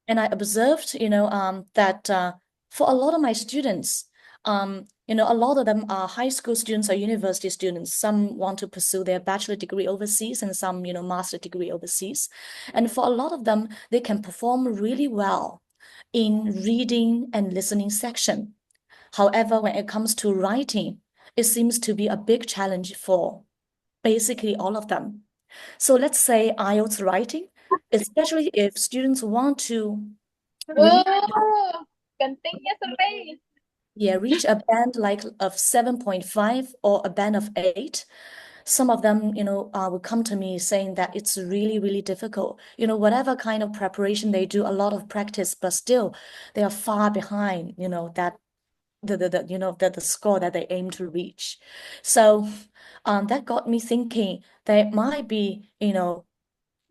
observed, that for a lot of my students, a lot of them are high school students or university students. Some want to pursue their bachelor degree overseas and some, master degree overseas. And for a lot of them, they can perform really well in reading and listening section. However, when it comes to writing, it seems to be a big challenge for basically all of them. So let's say IELTS writing, especially if students want to reach, Pentingnya sering. reach a band like of 7.5 or a band of 8. Some of them, will come to me saying that it's really, really difficult. Whatever kind of preparation they do, a lot of practice, but still they are far behind, that the score that they aim to reach. So that got me thinking there might be,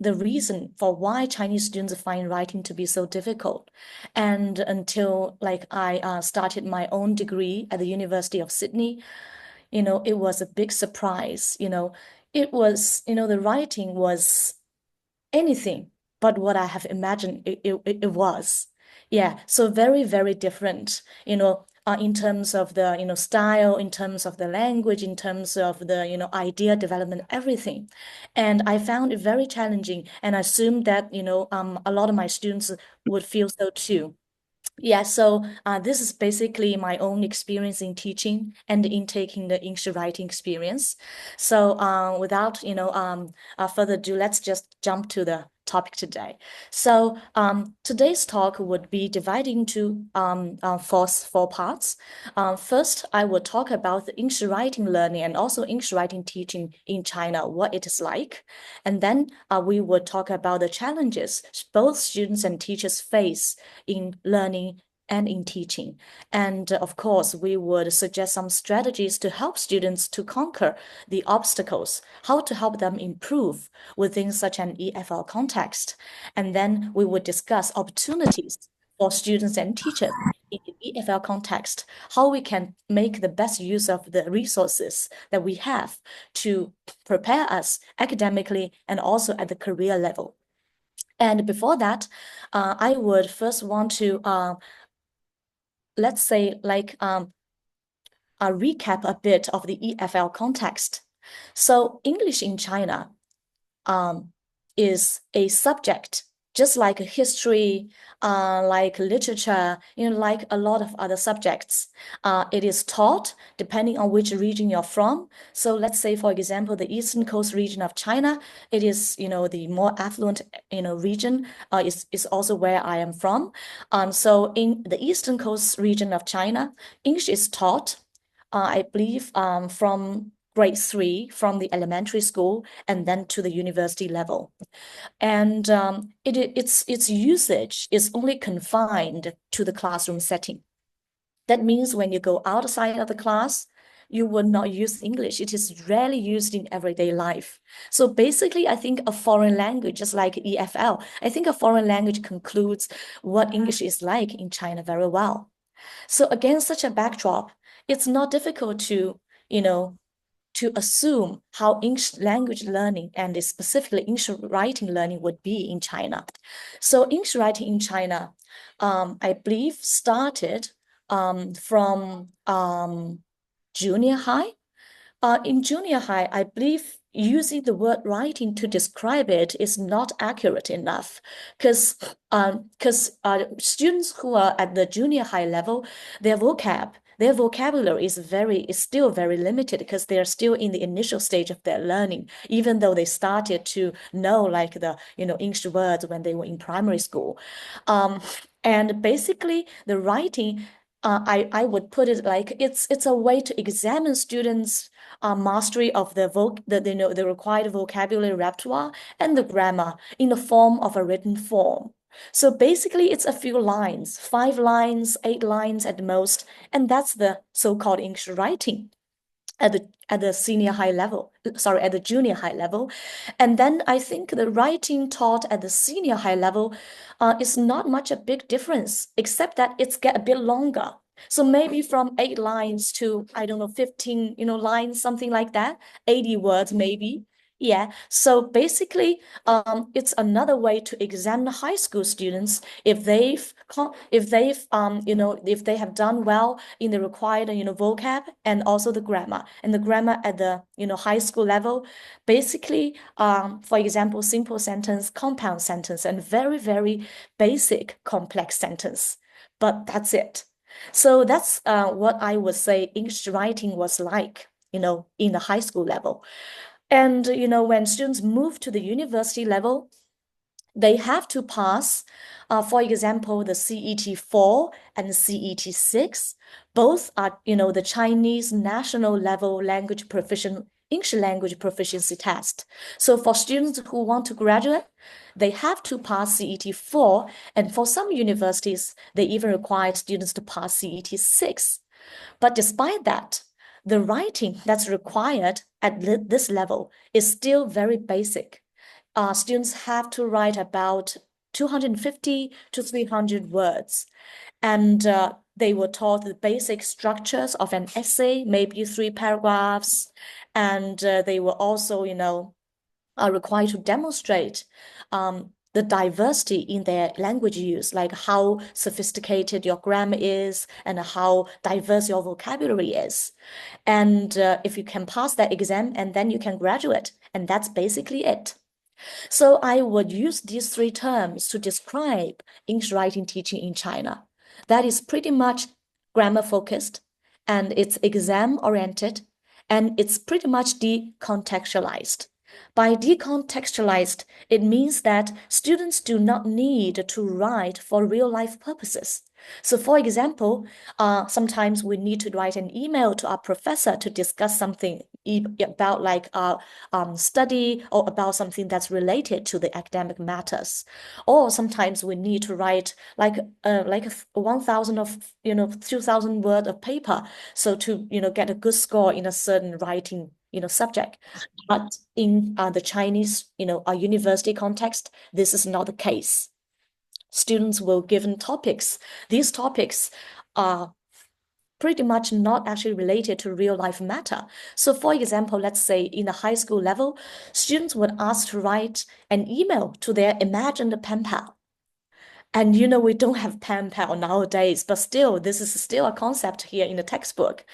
the reason for why Chinese students find writing to be so difficult. And until like I started my own degree at the University of Sydney, it was a big surprise. It was, the writing was anything but what I have imagined it was. Yeah, so very, very different, in terms of the, style, in terms of the language, in terms of the, idea development, everything. And I found it very challenging, and I assume that, a lot of my students would feel so too. Yeah, so this is basically my own experience in teaching and in taking the English writing experience. So without further ado, let's just jump to the topic today. So today's talk would be divided into four parts. First, I will talk about the English writing learning and also English writing teaching in China, what it is like. And then we will talk about the challenges both students and teachers face in learning and in teaching. And of course, we would suggest some strategies to help students to conquer the obstacles, how to help them improve within such an EFL context. And then we would discuss opportunities for students and teachers in the EFL context, how we can make the best use of the resources that we have to prepare us academically and also at the career level. And before that, I would first want to, let's say, like recap a bit of the EFL context. So English in China is a subject just like history, like literature, like a lot of other subjects. It is taught depending on which region you're from. So let's say, for example, the eastern coast region of China, it is, the more affluent, region is also where I am from. So in the eastern coast region of China, English is taught, I believe, from grade 3 from the elementary school and then to the university level. And its usage is only confined to the classroom setting. That means when you go outside of the class, you will not use English. It is rarely used in everyday life. So basically, I think a foreign language, just like EFL, I think a foreign language concludes what English is like in China very well. So against such a backdrop, it's not difficult to, to assume how English language learning and specifically English writing learning would be in China. So English writing in China, I believe started from junior high. In junior high, I believe using the word writing to describe it is not accurate enough because students who are at the junior high level, their vocabulary is still very limited because they are still in the initial stage of their learning, even though they started to know like the English words when they were in primary school. And basically the writing, I would put it like it's a way to examine students' mastery of the required vocabulary repertoire and the grammar in the form of a written form. So basically, it's a few lines, 5 lines, 8 lines at the most, and that's the so-called English writing at the senior high level, sorry, at the junior high level. And then I think the writing taught at the senior high level is not much a big difference, except that it's get a bit longer. So maybe from 8 lines to, I don't know, 15, lines, something like that, 80 words maybe. Yeah, so basically, it's another way to examine high school students if they have done well in the required, vocab and also the grammar. And the grammar at the, high school level, basically, for example, simple sentence, compound sentence, and very, very basic complex sentence. But that's it. So that's what I would say English writing was like, in the high school level. And when students move to the university level, they have to pass, for example, the CET 4 and CET 6. Both are, the Chinese national level language proficient English language proficiency test. So for students who want to graduate, they have to pass CET 4, and for some universities, they even require students to pass CET 6. But despite that, the writing that's required at this level is still very basic. Students have to write about 250 to 300 words. And they were taught the basic structures of an essay, maybe 3 paragraphs. And they were also, are required to demonstrate the diversity in their language use, like how sophisticated your grammar is and how diverse your vocabulary is. And if you can pass that exam, and then you can graduate, and that's basically it. So I would use these 3 terms to describe English writing teaching in China. That is pretty much grammar focused, and it's exam oriented, and it's pretty much decontextualized. By decontextualized, it means that students do not need to write for real life purposes. So, for example, sometimes we need to write an email to our professor to discuss something about like study or about something that's related to the academic matters. Or sometimes we need to write like 1,000 of 2,000 word of paper, so to get a good score in a certain writing subject. But in the Chinese university context, this is not the case. Students will given topics. These topics are pretty much not actually related to real life matter. So for example, let's say in the high school level, students would ask to write an email to their imagined pen pal. And we don't have pen pal nowadays, but still, this is still a concept here in the textbook.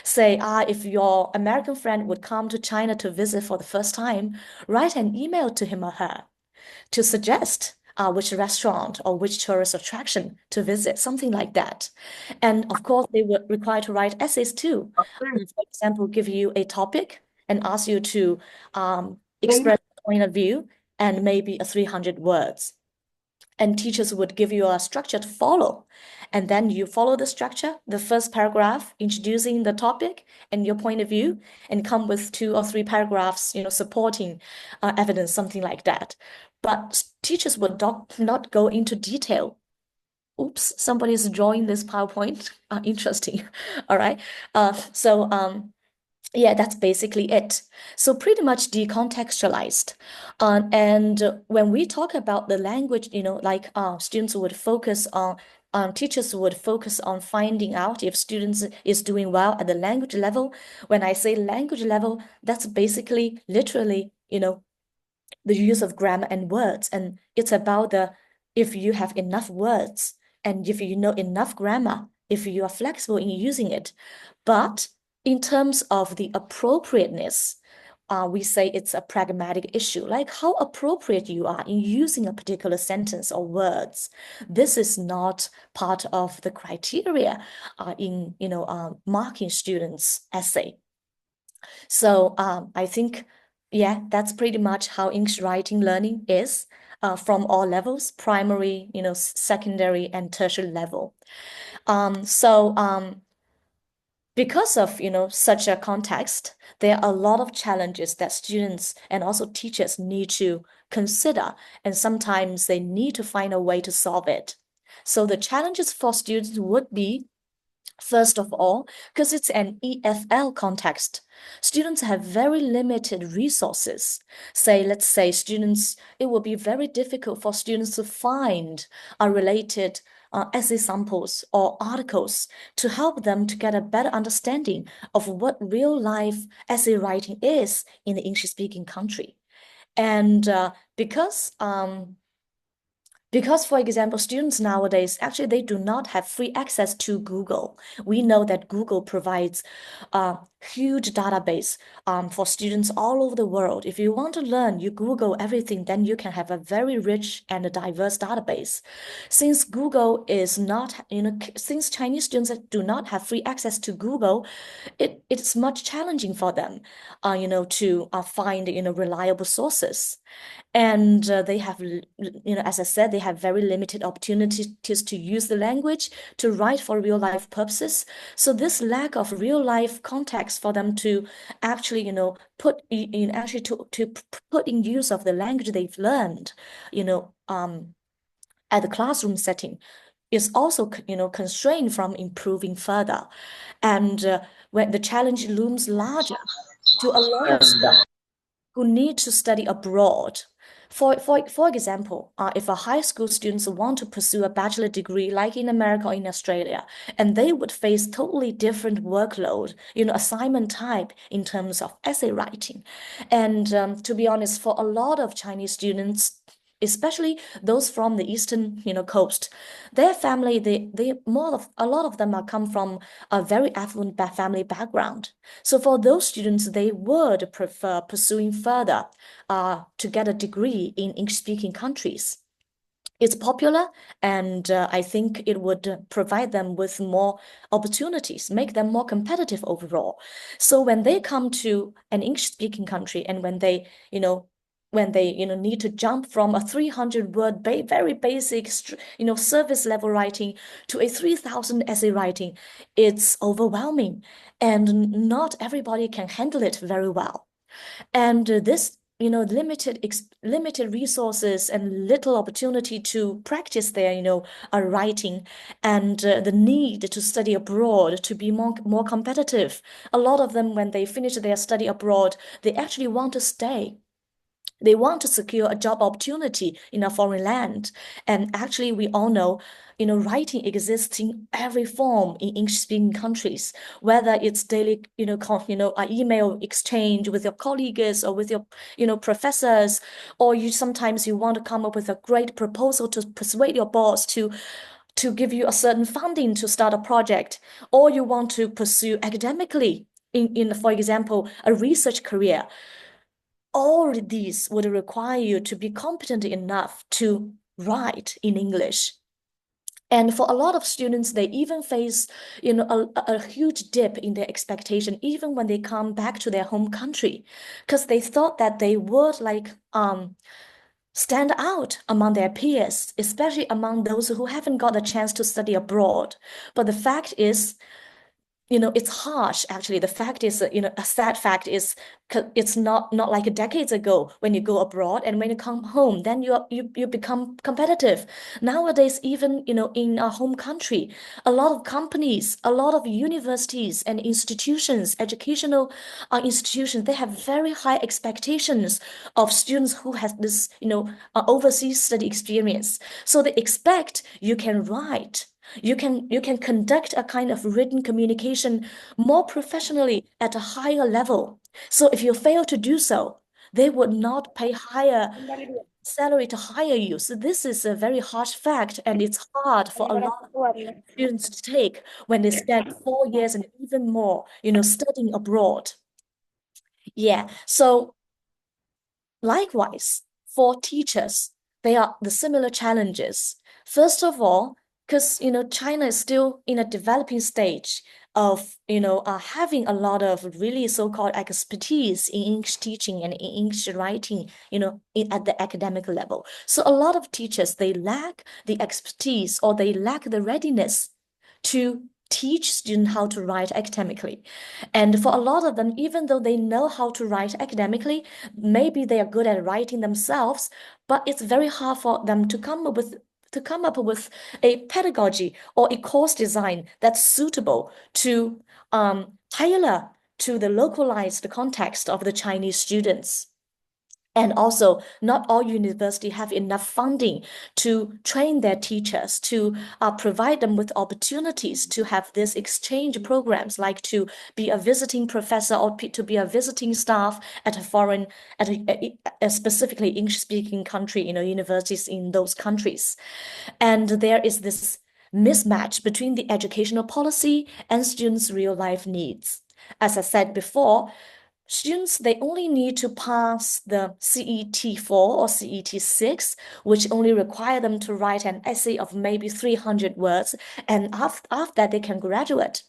Say, if your American friend would come to China to visit for the first time, write an email to him or her to suggest which restaurant or which tourist attraction to visit, something like that. And of course, they were required to write essays too. For example, give you a topic and ask you to express a point of view and maybe a 300 words. And teachers would give you a structure to follow. And then you follow the structure, the first paragraph introducing the topic and your point of view, and come with 2 or 3 paragraphs, supporting evidence, something like that. But teachers would not go into detail. Oops, somebody is drawing this PowerPoint. Interesting. All right. Yeah, that's basically it. So pretty much decontextualized. And when we talk about the language, like students would focus on, teachers would focus on finding out if students is doing well at the language level. When I say language level, that's basically literally, the use of grammar and words. And it's about if you have enough words and if you know enough grammar, if you are flexible in using it. But in terms of the appropriateness, we say it's a pragmatic issue, like how appropriate you are in using a particular sentence or words. This is not part of the criteria in marking students' essay. So I think, yeah, that's pretty much how English writing learning is from all levels, primary, secondary and tertiary level. Because of, such a context, there are a lot of challenges that students and also teachers need to consider, and sometimes they need to find a way to solve it. So the challenges for students would be, first of all, because it's an EFL context, students have very limited resources. Let's say students, it will be very difficult for students to find related essay samples or articles to help them to get a better understanding of what real life essay writing is in the English-speaking country. And because, for example, students nowadays actually they do not have free access to Google. We know that Google provides a huge database for students all over the world. If you want to learn, you Google everything, then you can have a very rich and a diverse database. Since Google is not, since Chinese students do not have free access to Google, it's much challenging for them, to find, reliable sources. And they have, as I said, they have very limited opportunities to use the language to write for real life purposes. So this lack of real life context for them to actually, actually to put in use of the language they've learned, you know, um, at the classroom setting is also, constrained from improving further. And when the challenge looms larger to a lot of who need to study abroad. For example, if a high school students want to pursue a bachelor degree like in America or in Australia, and they would face totally different workload, assignment type in terms of essay writing. And to be honest, for a lot of Chinese students, especially those from the eastern, coast, their family, they more of a lot of them are come from a very affluent family background. So for those students, they would prefer pursuing further to get a degree in English-speaking countries. It's popular, and I think it would provide them with more opportunities, make them more competitive overall. So when they come to an English-speaking country, and when they need to jump from a 300 word very basic service level writing to a 3,000 essay writing, it's overwhelming, and not everybody can handle it very well. And this, limited resources and little opportunity to practice their, writing, and the need to study abroad to be more competitive. A lot of them, when they finish their study abroad, they actually want to stay. They want to secure a job opportunity in a foreign land. And actually, we all know, writing exists in every form in English-speaking countries, whether it's daily, email exchange with your colleagues or with your, professors, or sometimes you want to come up with a great proposal to persuade your boss to give you a certain funding to start a project, or you want to pursue academically in, for example, a research career. All these would require you to be competent enough to write in English. And for a lot of students, they even face, a huge dip in their expectation, even when they come back to their home country, because they thought that they would stand out among their peers, especially among those who haven't got a chance to study abroad. But the fact is, it's harsh, actually. The fact is, a sad fact is, it's not like decades ago when you go abroad and when you come home, then you become competitive. Nowadays, even, in our home country, a lot of companies, a lot of universities and institutions, educational institutions, they have very high expectations of students who has this, overseas study experience. So they expect you can write. You can conduct a kind of written communication more professionally at a higher level. So if you fail to do so, they would not pay higher Kembali dua. salary to hire you. So this is a very harsh fact, and it's hard for a Penyebaran lot of keluar ya. students to take when they spend 4 years and even more, studying abroad. Yeah. So likewise, for teachers, they are the similar challenges. First of all, because China is still in a developing stage of having a lot of really so-called expertise in English teaching and in English writing, at the academic level. So a lot of teachers, they lack the expertise, or they lack the readiness to teach students how to write academically. And for a lot of them, even though they know how to write academically, maybe they are good at writing themselves, but it's very hard for them to come up with a pedagogy or a course design that's suitable to tailor to the localized context of the Chinese students. And also, not all universities have enough funding to train their teachers, to provide them with opportunities to have these exchange programs, like to be a visiting professor or to be a visiting staff at a foreign, at a specifically English-speaking country, universities in those countries. And there is this mismatch between the educational policy and students' real-life needs. As I said before, students, they only need to pass the CET 4 or CET 6, which only require them to write an essay of maybe 300 words, and after that, they can graduate.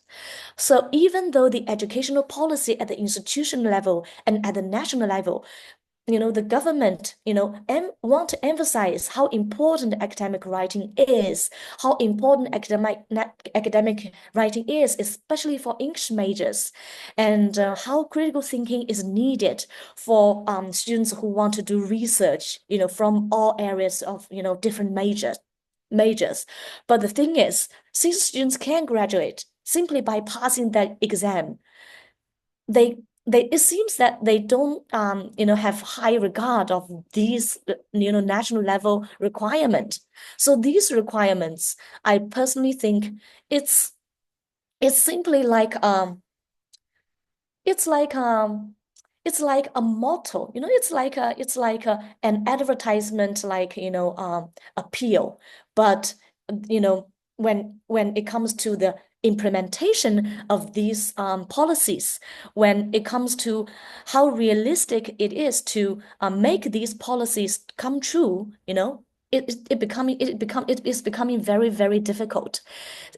So even though the educational policy at the institution level and at the national level, the government, want to emphasize how important academic writing is, how important academic writing is, especially for English majors, and how critical thinking is needed for students who want to do research, from all areas of, different majors. But the thing is, since students can graduate simply by passing that exam, they it seems that they don't have high regard of these national level requirement. So these requirements, I personally think it's it's simply like it's like um it's like a motto, it's like an advertisement, like appeal. But when it comes to the implementation of these policies, when it comes to how realistic it is to make these policies come true, it is becoming very, very difficult.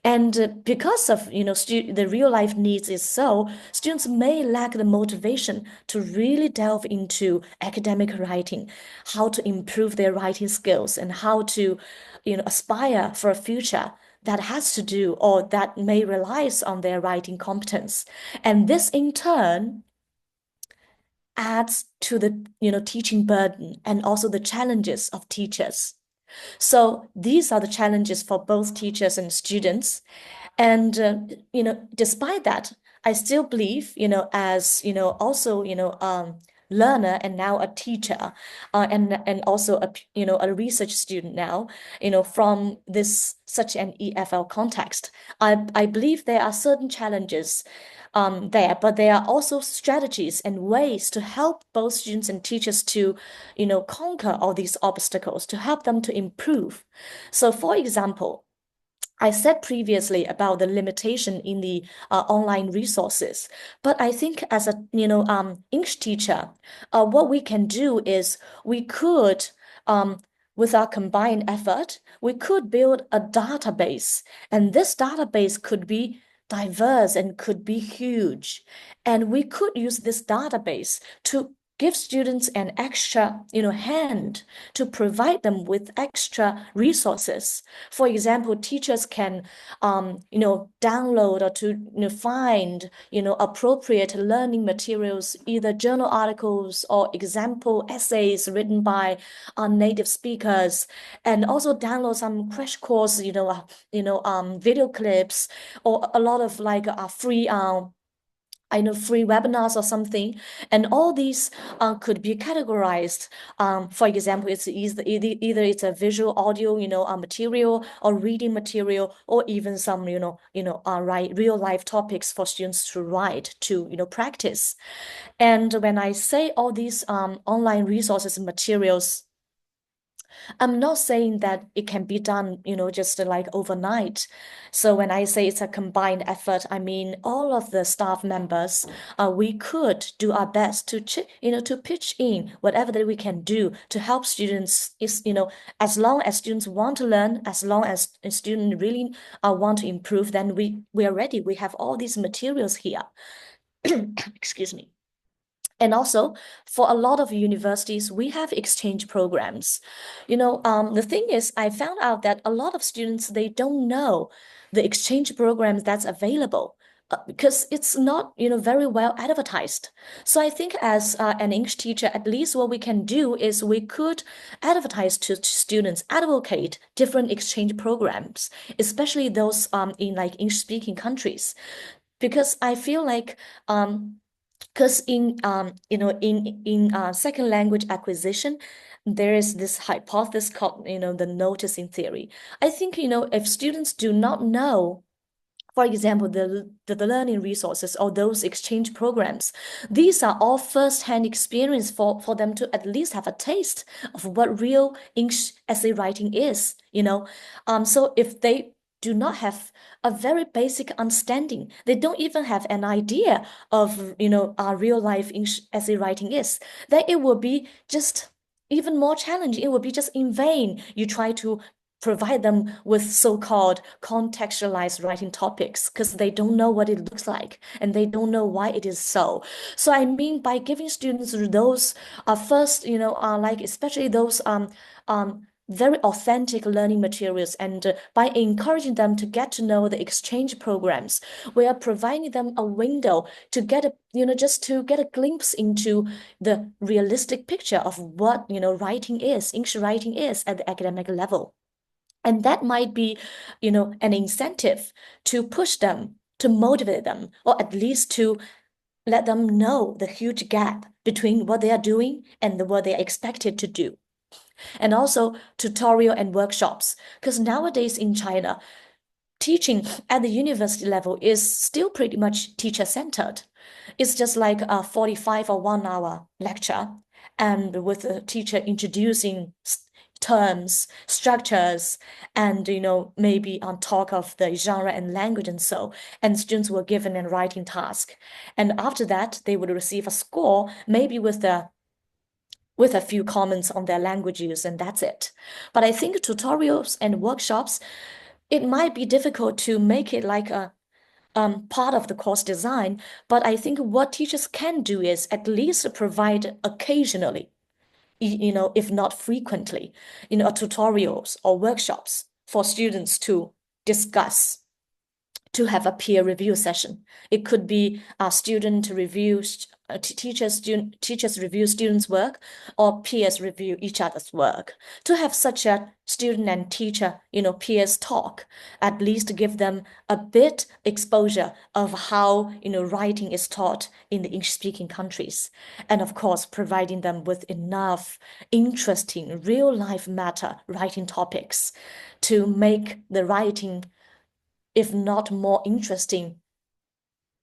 And because of the real life needs is so, students may lack the motivation to really delve into academic writing, how to improve their writing skills, and how to aspire for a future that has to do or that may relies on their writing competence. And this in turn adds to the teaching burden and also the challenges of teachers. So these are the challenges for both teachers and students. And despite that, I still believe, as also learner and now a teacher, and also a research student now, from this such an EFL context, I believe there are certain challenges there, but there are also strategies and ways to help both students and teachers to, conquer all these obstacles, to help them to improve. So, for example, I said previously about the limitation in the online resources, but I think as a English teacher, what we can do is we could, with our combined effort, we could build a database, and this database could be diverse and could be huge, and we could use this database to give students an extra hand, to provide them with extra resources. For example, teachers can download or to find appropriate learning materials, either journal articles or example essays written by native speakers, and also download some crash course video clips, or a lot of like free I know free webinars or something, and all these could be categorized. For example, it's either it's a visual, audio, material, or reading material, or even some, write real life topics for students to write, to practice. And when I say all these online resources and materials, I'm not saying that it can be done, just like overnight. So when I say it's a combined effort, I mean all of the staff members, we could do our best to, to pitch in whatever that we can do to help students. Is as long as students want to learn, as long as a student really want to improve, then we are ready. We have all these materials here. Excuse me. And also, for a lot of universities, we have exchange programs. The thing is, I found out that a lot of students, they don't know the exchange programs that's available, because it's not, very well advertised. So I think as an English teacher, at least what we can do is we could advertise to students, advocate different exchange programs, especially those in like English speaking countries, because I feel like Because in second language acquisition, there is this hypothesis called the noticing theory. I think if students do not know, for example, the learning resources or those exchange programs, these are all first-hand experience for them to at least have a taste of what real English essay writing is. So if they do not have a very basic understanding, they don't even have an idea of real life English essay writing is, then it will be just even more challenging. It will be just in vain you try to provide them with so-called contextualized writing topics because they don't know what it looks like and they don't know why it is so. So I mean, by giving students those first, like especially those very authentic learning materials, and by encouraging them to get to know the exchange programs, we are providing them a window to get just to get a glimpse into the realistic picture of what writing is, English writing is at the academic level. And that might be, an incentive to push them, to motivate them, or at least to let them know the huge gap between what they are doing and what they are expected to do. And also tutorial and workshops. Because nowadays in China, teaching at the university level is still pretty much teacher-centered. It's just like a 45 or 1 hour lecture, and with the teacher introducing terms, structures, and maybe on talk of the genre and language and so, and students were given a writing task. And after that, they would receive a score, maybe with a few comments on their language use, and that's it. But I think tutorials and workshops, it might be difficult to make it like a part of the course design, but I think what teachers can do is at least provide occasionally, if not frequently, tutorials or workshops for students to discuss, to have a peer review session. It could be a student review, teachers review students' work, or peers review each other's work. To have such a student and teacher, peers talk, at least give them a bit exposure of how, writing is taught in the English-speaking countries. And of course, providing them with enough interesting real-life matter writing topics to make the writing, if not more interesting,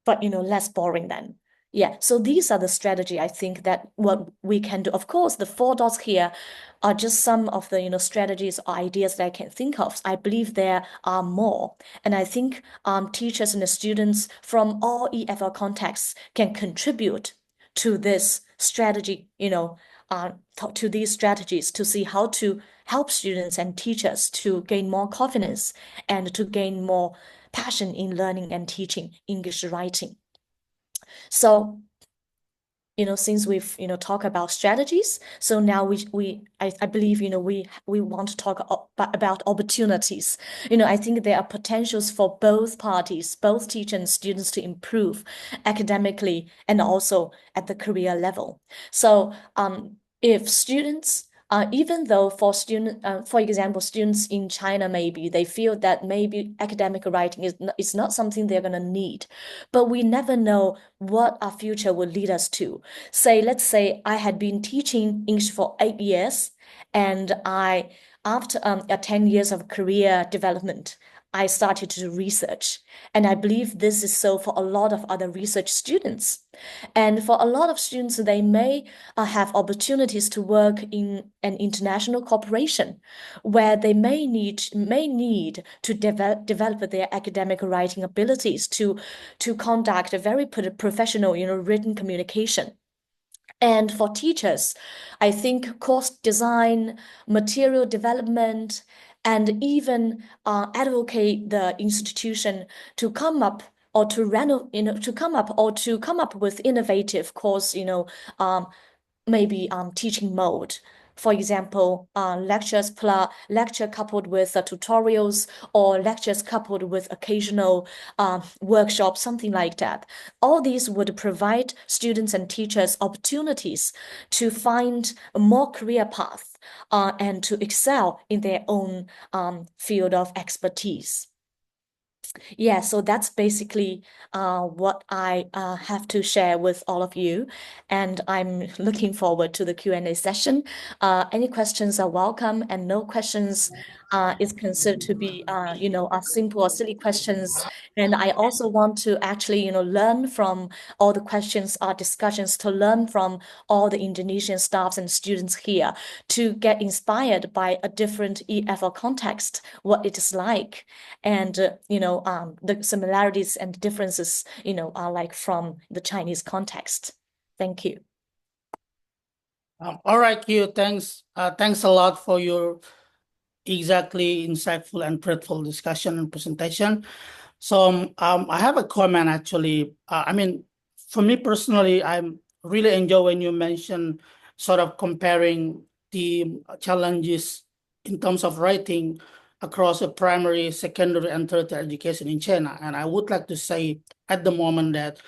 but less boring then. Yeah, so these are the strategy I think that what we can do. Of course, the 4 dots here are just some of the strategies or ideas that I can think of. I believe there are more, and I think teachers and the students from all EFL contexts can contribute to this strategy. To these strategies to see how to help students and teachers to gain more confidence and to gain more passion in learning and teaching English writing. So, since we've, talked about strategies, so now I believe, we want to talk about opportunities. I think there are potentials for both parties, both teachers and students to improve academically and also at the career level. So, if students even though for example, students in China, maybe they feel that maybe academic writing is not something they're going to need, but we never know what our future will lead us to. Let's say I had been teaching English for 8 years, and after 10 years of career development, I started to do research. And I believe this is so for a lot of other research students. And for a lot of students, they may have opportunities to work in an international corporation where they may need to develop their academic writing abilities to conduct a very professional, written communication. And for teachers, I think course design, material development, and even advocate the institution to come up or to come up with innovative course, maybe teaching mode. For example, lecture coupled with tutorials, or lectures coupled with occasional workshops, something like that. All these would provide students and teachers opportunities to find a more career path and to excel in their own field of expertise. Yeah, so that's basically what I have to share with all of you, and I'm looking forward to the Q&A session. Any questions are welcome, and no questions is considered to be, simple or silly questions. And I also want to actually, learn from all the questions, discussions, to learn from all the Indonesian staffs and students here to get inspired by a different EFL context, what it is like. And the similarities and differences are like from the Chinese context. Thank you. All right, Qiyue, thanks a lot for your exactly insightful and fruitful discussion and presentation. So I have a comment actually. For me personally, I'm really enjoy when you mention sort of comparing the challenges in terms of writing across a primary, secondary, and tertiary education in China. And I would like to say at the moment that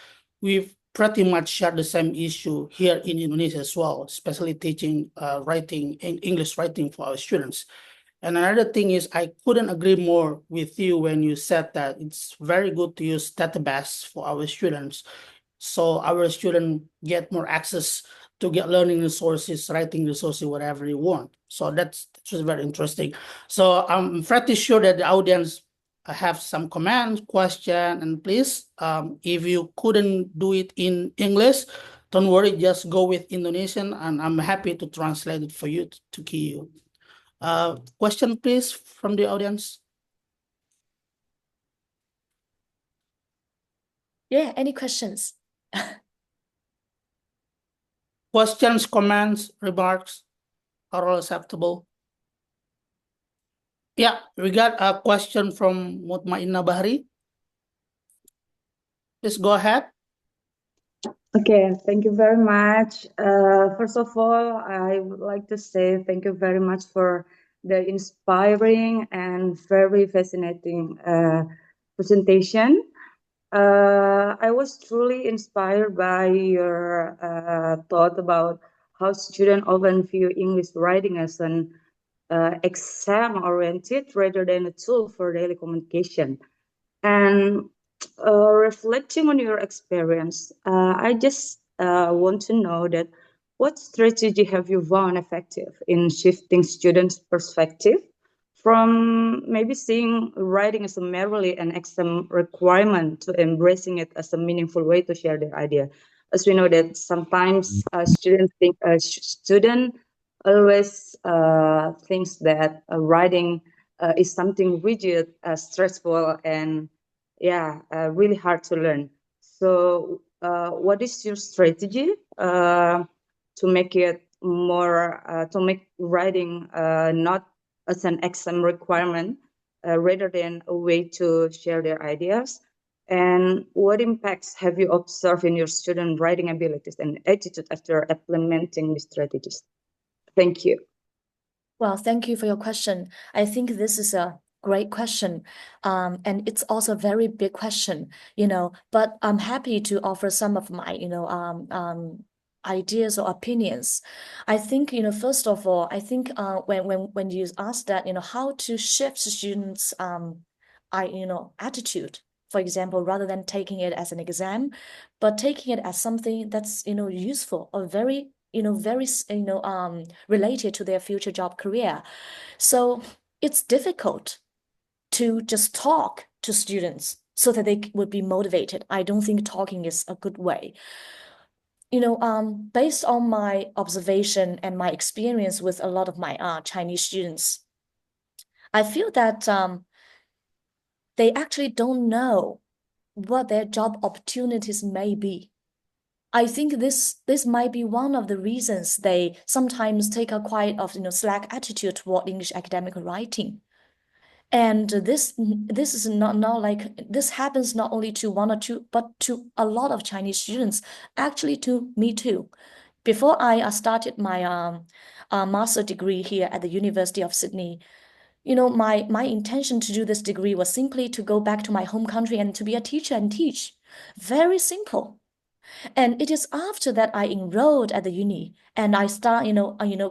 we've pretty much shared the same issue here in Indonesia as well, especially teaching writing in English writing for our students. And another thing is, I couldn't agree more with you when you said that it's very good to use database for our students, so our students get more access to get learning resources, writing resources, whatever you want. So that's just very interesting. So I'm pretty sure that the audience have some comments, question, and please, if you couldn't do it in English, don't worry, just go with Indonesian, and I'm happy to translate it for you to Qiyue. Question, please, from the audience. Yeah, any questions? Questions, comments, remarks are all acceptable. Yeah, we got a question from Mutmainna Bahri. Please go ahead. Okay, thank you very much. First of all, I would like to say thank you very much for the inspiring and very fascinating presentation. I was truly inspired by your thought about how students often view English writing as an exam-oriented rather than a tool for daily communication. And reflecting on your experience, I just want to know that what strategy have you found effective in shifting students' perspective from maybe seeing writing as a merely an exam requirement to embracing it as a meaningful way to share their idea? As we know that sometimes students think a student always thinks that writing is something rigid, stressful, and really hard to learn. So, what is your strategy to make it more to make writing not as an exam requirement, rather than a way to share their ideas? And what impacts have you observed in your student writing abilities and attitude after implementing these strategies? Thank you. Well, thank you for your question. I think this is a great question. And it's also a very big question, but I'm happy to offer some of my, ideas or opinions. I think, first of all, I think when you ask that, how to shift students' attitude, for example, rather than taking it as an exam, but taking it as something that's, useful or very related to their future job career. So it's difficult to just talk to students so that they would be motivated. I don't think talking is a good way. Based on my observation and my experience with a lot of my Chinese students, I feel that they actually don't know what their job opportunities may be. I think this might be one of the reasons they sometimes take a quite of slack attitude toward English academic writing. And this is not like this happens not only to one or two, but to a lot of Chinese students, actually to me too. Before I started my master degree here at the University of Sydney, my intention to do this degree was simply to go back to my home country and to be a teacher and teach. Very simple. And it is after that I enrolled at the uni and I start,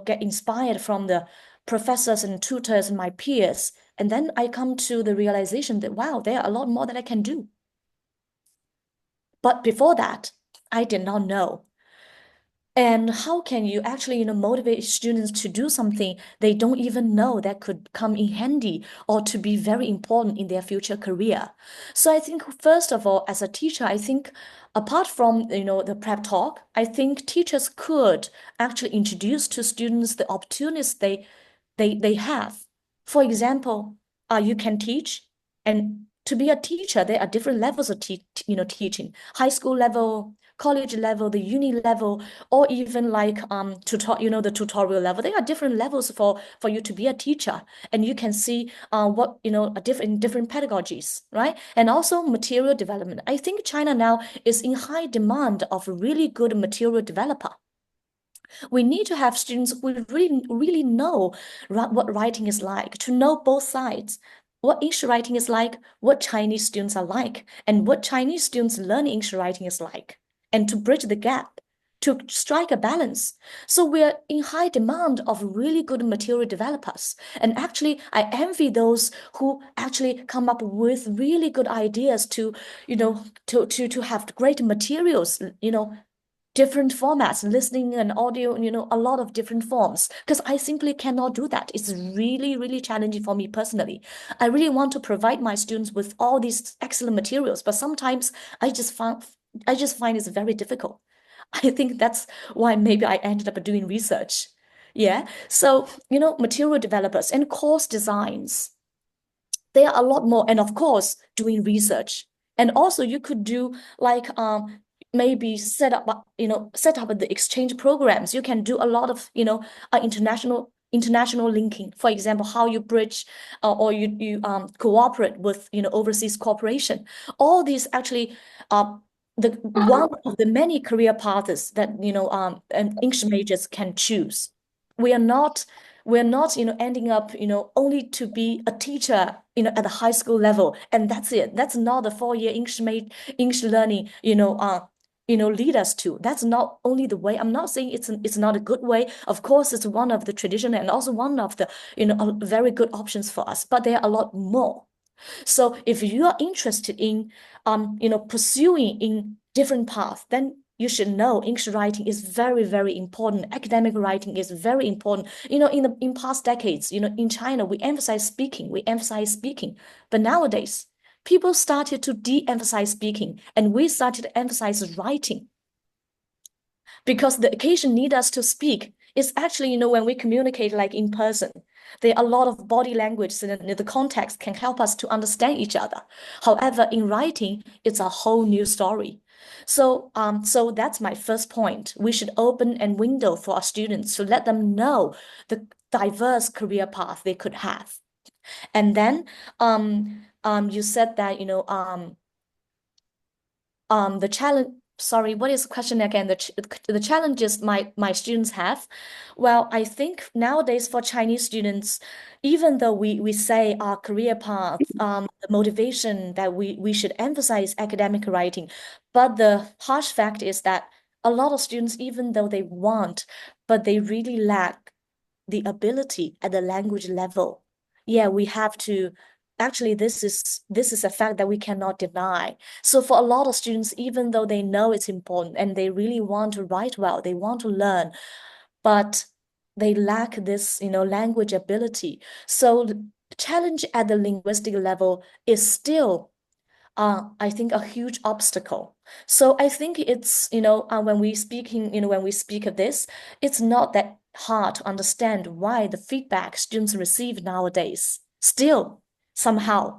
get inspired from the professors and tutors and my peers. And then I come to the realization that, wow, there are a lot more that I can do. But before that, I did not know. And how can you actually, motivate students to do something they don't even know that could come in handy or to be very important in their future career? So I think, first of all, as a teacher, I think apart from, the prep talk, I think teachers could actually introduce to students the opportunities they have. For example, you can teach, and to be a teacher, there are different levels of teaching. High school level, college level, the uni level, or even like the tutorial level. There are different levels for you to be a teacher, and you can see what a different pedagogies, right? And also material development. I think China now is in high demand of a really good material developer. We need to have students who really know what writing is like, to know both sides, what English writing is like, what Chinese students are like, and what Chinese students learn English writing is like, and to bridge the gap, to strike a balance. So we're in high demand of really good material developers. And actually, I envy those who actually come up with really good ideas to have great materials, different formats, listening and audio, a lot of different forms, because I simply cannot do that. It's really, really challenging for me personally. I really want to provide my students with all these excellent materials, but sometimes I just find it's very difficult. I think that's why maybe I ended up doing research. Yeah. So, material developers and course designs, there are a lot more, and of course, doing research. And also you could do like maybe set up the exchange programs. You can do a lot of international linking. For example, how you bridge or you cooperate with overseas cooperation. All these actually the one of the many career paths that and English majors can choose. We're not ending up only to be a teacher at the high school level, and that's it. That's not the 4-year English learning lead us to. That's not only the way. I'm not saying it's not a good way. Of course, it's one of the traditional and also one of the very good options for us, but there are a lot more. So if you are interested in pursuing in different paths, then you should know English writing is very, very important. Academic writing is very important. In past decades, in China, we emphasize speaking, but nowadays people started to de-emphasize speaking, and we started to emphasize writing because the occasion need us to speak. It's actually, when we communicate like in person, there are a lot of body language and the context can help us to understand each other. However, in writing, it's a whole new story. So that's my first point. We should open a window for our students to let them know the diverse career path they could have. And then you said that the challenge. Sorry, what is the question again? The challenges my students have. Well, I think nowadays for Chinese students, even though we say our career path, the motivation that we should emphasize academic writing, but the harsh fact is that a lot of students, even though they want, but they really lack the ability at the language level. Yeah, we have to. Actually, this is a fact that we cannot deny. So for a lot of students, even though they know it's important and they really want to write well, they want to learn, but they lack this, language ability. So the challenge at the linguistic level is still, I think, a huge obstacle. So I think it's, when we speak of this, it's not that hard to understand why the feedback students receive nowadays still somehow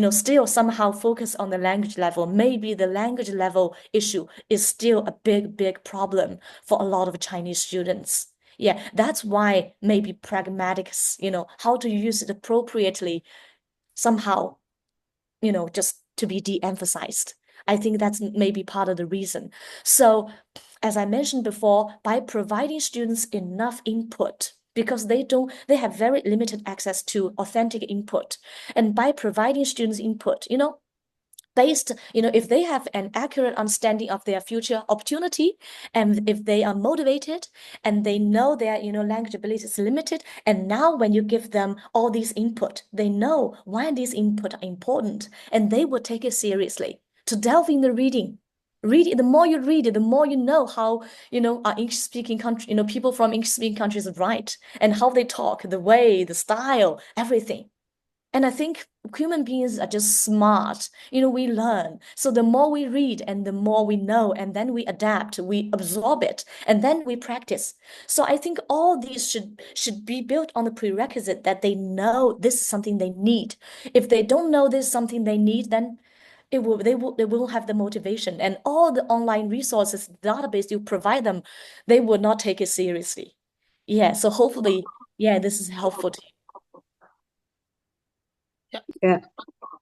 still somehow focus on the language level. Maybe the language level issue is still a big problem for a lot of Chinese students. Yeah, that's why maybe pragmatics, how to use it appropriately, somehow, just to be de-emphasized. I think that's maybe part of the reason. So as I mentioned before, by providing students enough input, because they have very limited access to authentic input. And by providing students input, based, if they have an accurate understanding of their future opportunity, and if they are motivated and they know their, language ability is limited, and now when you give them all these input, they know why these input are important, and they will take it seriously to delve in the reading. Read, the more you read it, the more you know how, English-speaking country, people from English-speaking countries write, and how they talk, the way, the style, everything. And I think human beings are just smart. We learn. So the more we read and the more we know, and then we adapt, we absorb it, and then we practice. So I think all these should be built on the prerequisite that they know this is something they need. If they don't know this is something they need, then they will have the motivation, and all the online resources, database you provide them, they will not take it seriously. Yeah. So hopefully, yeah, this is helpful to you. Yeah.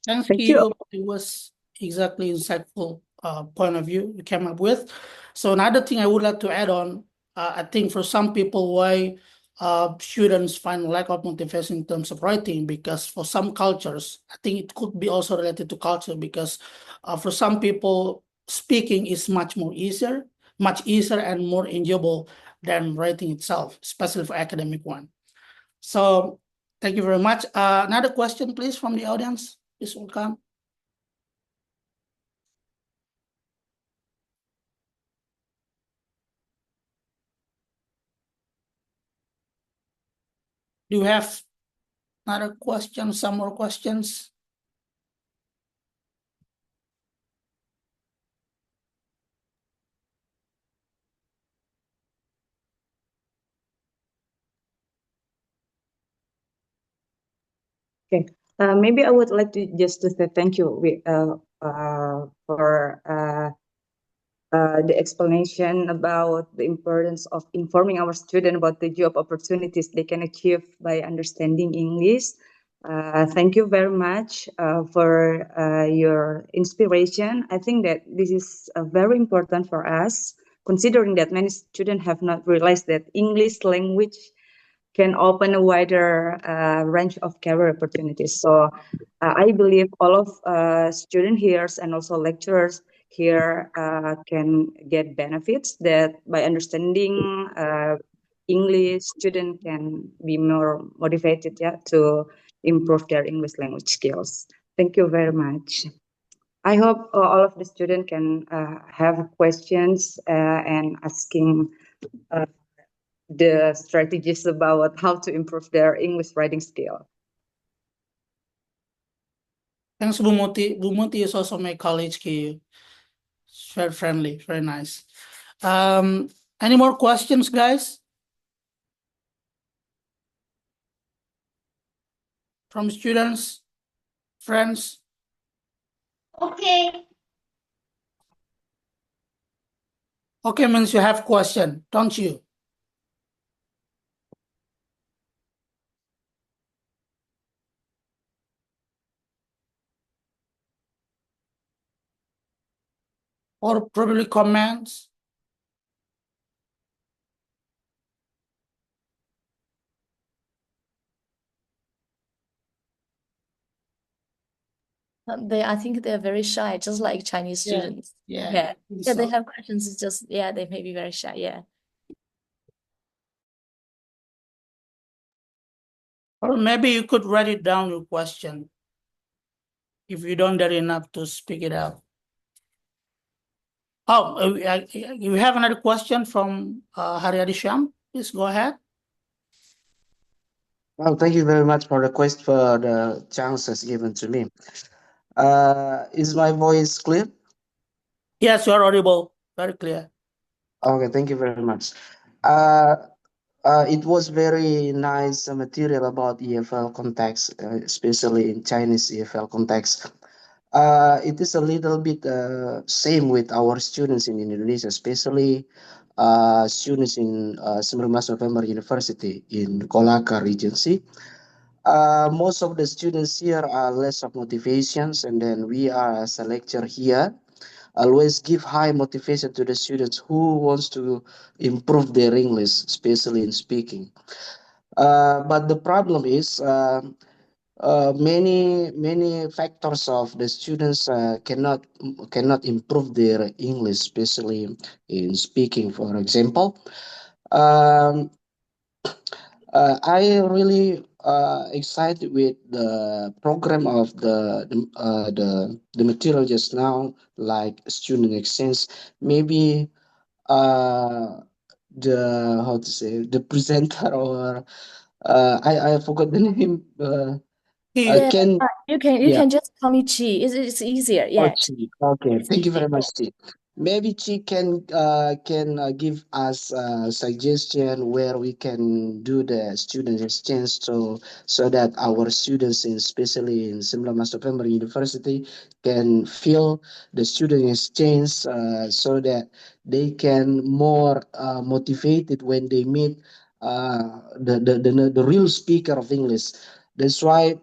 Thanks, Thank you. Qiyue. It was exactly insightful point of view you came up with. So another thing I would like to add on, I think for some people, why students find lack of motivation in terms of writing, because for some cultures, I think it could be also related to culture, because for some people, speaking is much easier and more enjoyable than writing itself, especially for academic one. So thank you very much. Another question, please, from the audience. Please welcome. Do you have another question, some more questions? Okay. Maybe I would like to just to say thank you for the explanation about the importance of informing our students about the job opportunities they can achieve by understanding English. Thank you very much for your inspiration. I think that this is very important for us, considering that many students have not realized that English language can open a wider range of career opportunities. So I believe all of students here and also lecturers here can get benefits that by understanding English, students can be more motivated to improve their English language skills. Thank you very much. I hope all of the students can have questions and asking the strategies about how to improve their English writing skill. Thanks, Bu Muti. Bu Muti is also my colleague here. Very friendly, very nice. Any more questions, guys? From students, friends? Okay. Okay, means you have question, don't you? Or probably comments? I think they're very shy, just like Chinese students. Yeah. Yeah. think Yeah, they so. have questions. It's just, yeah, they may be very shy. Yeah. Or maybe you could write it down, your question, if you don't dare enough to speak it out. Oh, you have another question from Haryadi Syam? Please go ahead. Well, thank you very much for the chances given to me. Is my voice clear? Yes, you are audible. Very clear. Okay, thank you very much. It was very nice material about EFL context, especially in Chinese EFL context. It is a little bit same with our students in Indonesia, especially students in 19 November University in Kolaka Regency. Most of the students here are less of motivations, and then we are as a lecturer here always give high motivation to the students who wants to improve their English, especially in speaking. But the problem is many factors of the students cannot improve their English, especially in speaking. For example, um, I really excited with the program of the material just now, like student exchange. Maybe the how to say the presenter or I forgot the name. Yeah, Can you yeah. can just call me Chi. It's easier. Oh, Yeah, Chi. Okay, it's thank you very easy. much, Chi. Maybe Chi can give us a suggestion where we can do the student exchange, so that our students, especially in Simla Master Primary University, can feel the student exchange, so that they can more motivated when they meet the real speaker of English. That's why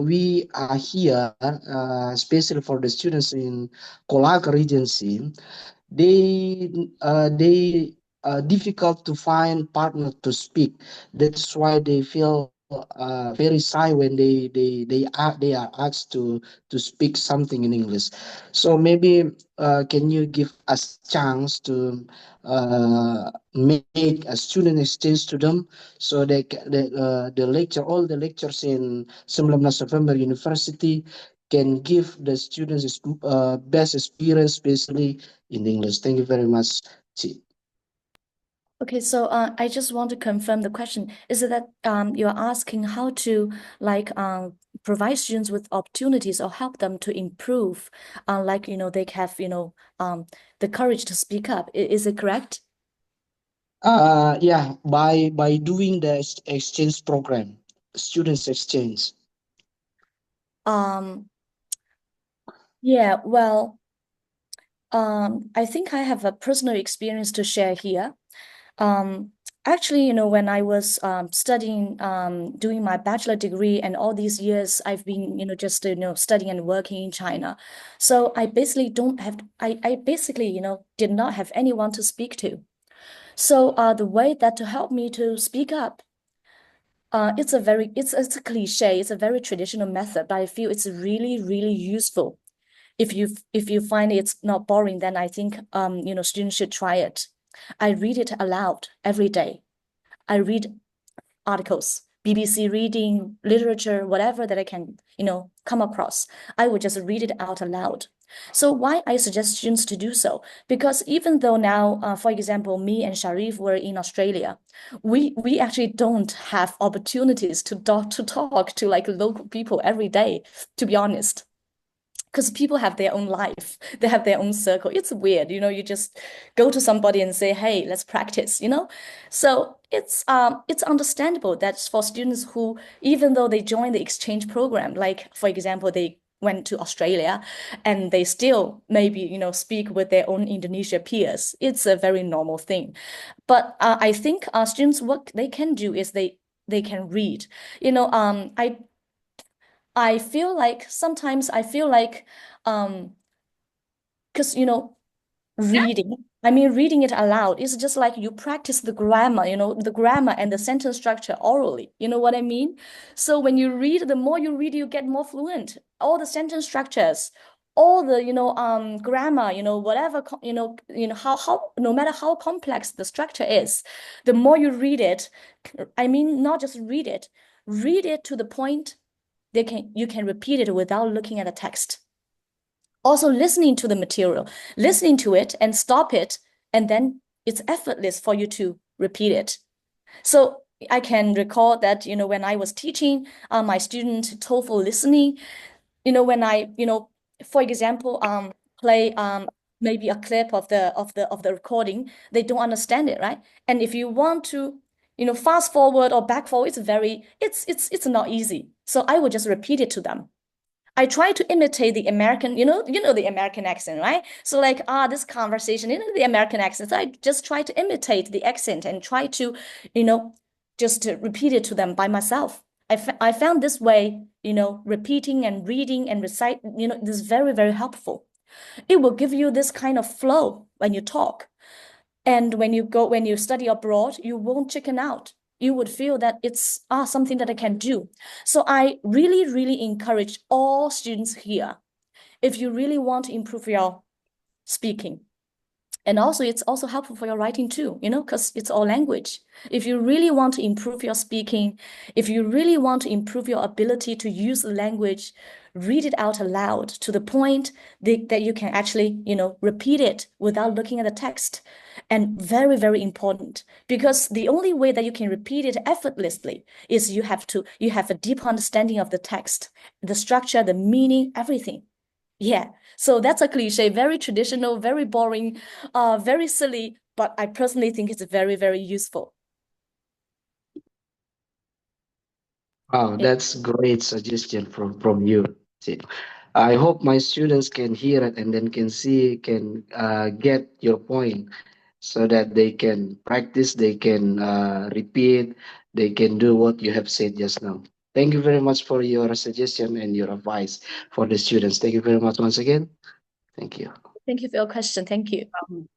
we are here, especially for the students in Kolaka Regency. They difficult to find partner to speak. That's why they feel very shy when they are asked to speak something in English. So maybe can you give us chance to make a student exchange to them, so the lecture, all the lectures in 19 November University can give the students best experience, especially in English. Thank you very much, Chi. Okay, so I just want to confirm the question. Is it that you're asking how to like provide students with opportunities or help them to improve, like they have the courage to speak up. Is it correct? Yeah, by doing the exchange program, students exchange. Um, yeah, well, I think I have a personal experience to share here. Um, Actually, when I was studying, doing my bachelor degree, and all these years I've been, just studying and working in China. So I basically don't have, I basically, did not have anyone to speak to. So the way that to help me to speak up, it's a cliche, it's a very traditional method, but I feel it's really, really useful. If you find it's not boring, then I think students should try it. I read it aloud every day. I read articles, BBC reading, literature, whatever that I can, come across. I would just read it out aloud. So why I suggest students to do so? Because even though now, for example, me and Syarif were in Australia, we actually don't have opportunities to talk to like local people every day, to be honest, because people have their own life, they have their own circle. It's weird, you just go to somebody and say, hey, let's practice. So it's understandable that for students who, even though they join the exchange program, like for example they went to Australia, and they still maybe speak with their own Indonesia peers. It's a very normal thing. But I think students, what they can do is they can read. I feel like sometimes I feel like because reading it aloud is just like you practice the grammar and the sentence structure orally. You know what I mean? So when you read, the more you read, you get more fluent. All the sentence structures, all the grammar, whatever how no matter how complex the structure is, the more you read it, not just read it to the point you can repeat it without looking at the text. Also listening to the material, listening to it and stop it, and then it's effortless for you to repeat it. So I can recall that, when I was teaching my student TOEFL listening, when I, for example, play maybe a clip of the recording, they don't understand it, right? And if you want to, fast forward or back forward, it's not easy. So I would just repeat it to them. I try to imitate the American, the American accent, right? So like, this conversation, the American accent. So I just try to imitate the accent and try to, you know, just to repeat it to them by myself. I found this way, repeating and reading and recite, this is very, very helpful. It will give you this kind of flow when you talk. And when you study abroad, you won't chicken out. you would feel that it's something that I can do. So I really, really encourage all students here, if you really want to improve your speaking, and also it's also helpful for your writing too, because it's all language. If you really want to improve your speaking, if you really want to improve your ability to use the language, read it out aloud to the point that you can actually, repeat it without looking at the text. And very, very important, because the only way that you can repeat it effortlessly is you have a deep understanding of the text, the structure, the meaning, everything. Yeah, so that's a cliche, very traditional, very boring, very silly, but I personally think it's very, very useful. Wow, Yeah. that's great suggestion from you. See, I hope my students can hear it and then can get your point, so that they can practice, they can repeat, they can do what you have said just now. Thank you very much for your suggestion and your advice for the students. Thank you very much once again. Thank you. Thank you for your question. Thank you.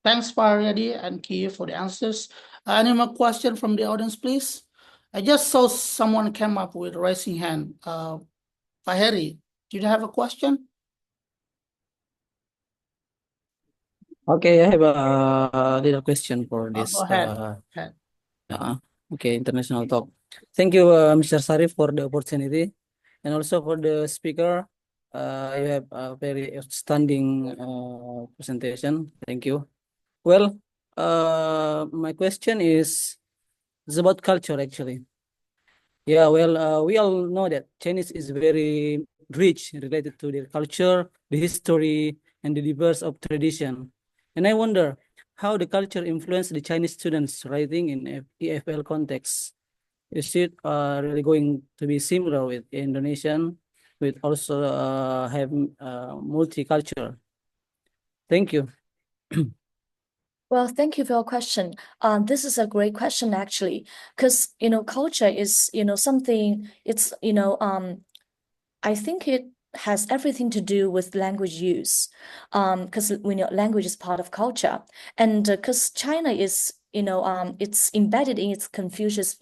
Thanks, Pariadi and Qiyue, for the answers. Any more question from the audience, please? I just saw someone came up with raising hand. Faheri, did you have a question? Okay, I have a little question for this. Go ahead. Ahead. Okay, international talk. Thank you, Mr. Syarif, for the opportunity, and also for the speaker. You have a very outstanding presentation. Thank you. Well, my question is about culture, actually. Yeah, well, we all know that Chinese is very rich related to their culture, the history, and the diverse of tradition. And I wonder how the culture influenced the Chinese students writing in EFL context. Is it really going to be similar with Indonesian, with also have multicultural? Thank you. Well, thank you for your question. This is a great question, actually, because, culture is, something, it's, I think it has everything to do with language use, because we know language is part of culture, and because China is, it's embedded in its Confucius,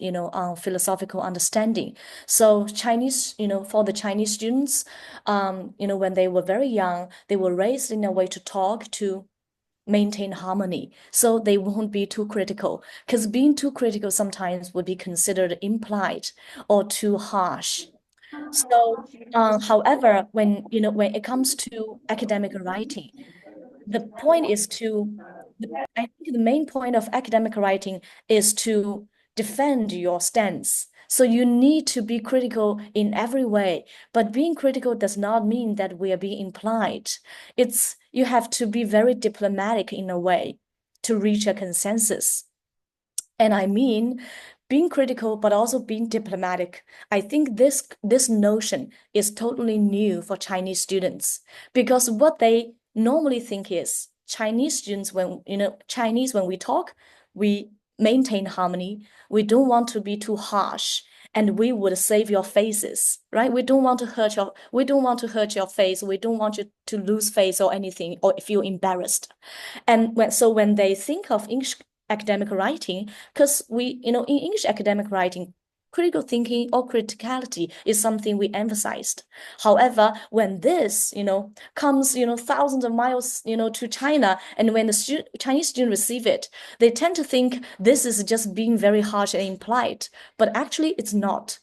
philosophical understanding. So Chinese, for the Chinese students, when they were very young, they were raised in a way to talk, to maintain harmony, so they won't be too critical, because being too critical sometimes would be considered impolite or too harsh. So, however, when it comes to academic writing, the point is I think the main point of academic writing is to defend your stance. So you need to be critical in every way, but being critical does not mean that we are being implied. You have to be very diplomatic in a way to reach a consensus. And I mean, being critical, but also being diplomatic. I think this notion is totally new for Chinese students, because what they normally think is Chinese students, when we talk, we maintain harmony. We don't want to be too harsh, and we would save your faces, right? We don't want to hurt your face. We don't want you to lose face or anything, or feel embarrassed. And when they think of English academic writing, because in English academic writing, critical thinking or criticality is something we emphasized. However, when this, comes, thousands of miles, to China, and when the Chinese student receive it, they tend to think this is just being very harsh and implied, but actually it's not.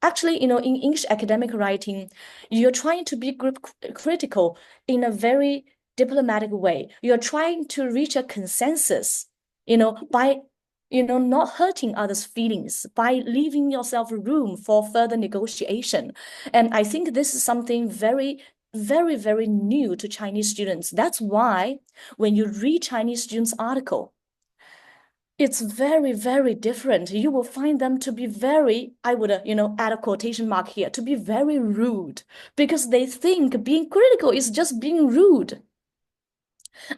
Actually, in English academic writing, you're trying to be critical in a very diplomatic way. You're trying to reach a consensus, by not hurting others' feelings, by leaving yourself room for further negotiation. And I think this is something very, very, very new to Chinese students. That's why when you read Chinese students' article, it's very, very different. You will find them to be very, I would, add a quotation mark here, to be very rude, because they think being critical is just being rude.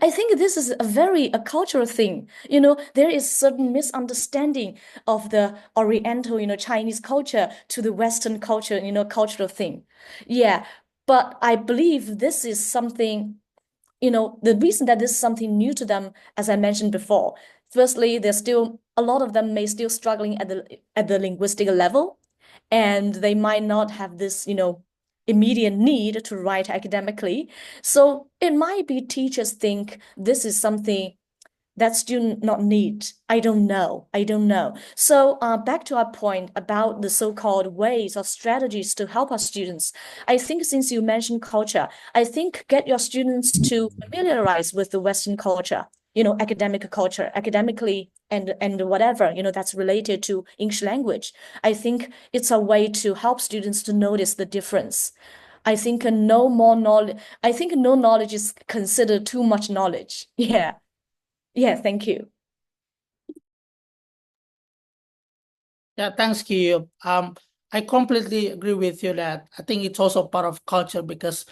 I think this is a cultural thing. There is certain misunderstanding of the Oriental, Chinese culture to the Western culture, cultural thing. Yeah, but I believe this is something, the reason that this is something new to them, as I mentioned before. Firstly, they're still a lot of them may still struggling at the linguistic level, and they might not have this, immediate need to write academically. So it might be teachers think this is something that student not need. I don't know. So back to our point about the so-called ways or strategies to help our students. I think since you mentioned culture, I think get your students to familiarize with the Western culture, academic culture, academically and whatever, that's related to English language. I think it's a way to help students to notice the difference. I think no knowledge is considered too much knowledge. Yeah. Yeah, thank you. Yeah, thanks, Qiyue. I completely agree with you that I think it's also part of culture, because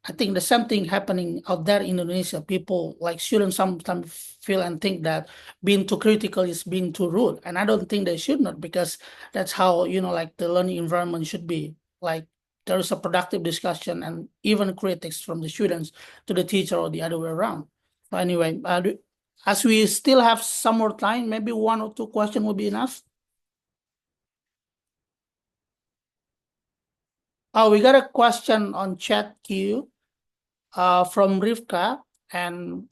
I think the same thing happening out there in Indonesia. People, like students, sometimes feel and think that being too critical is being too rude, and I don't think they should not, because that's how, like the learning environment should be. Like there is a productive discussion and even critics from the students to the teacher or the other way around. So anyway, as we still have some more time, maybe one or two questions will be enough. Oh, we got a question on chat queue from Rivka, and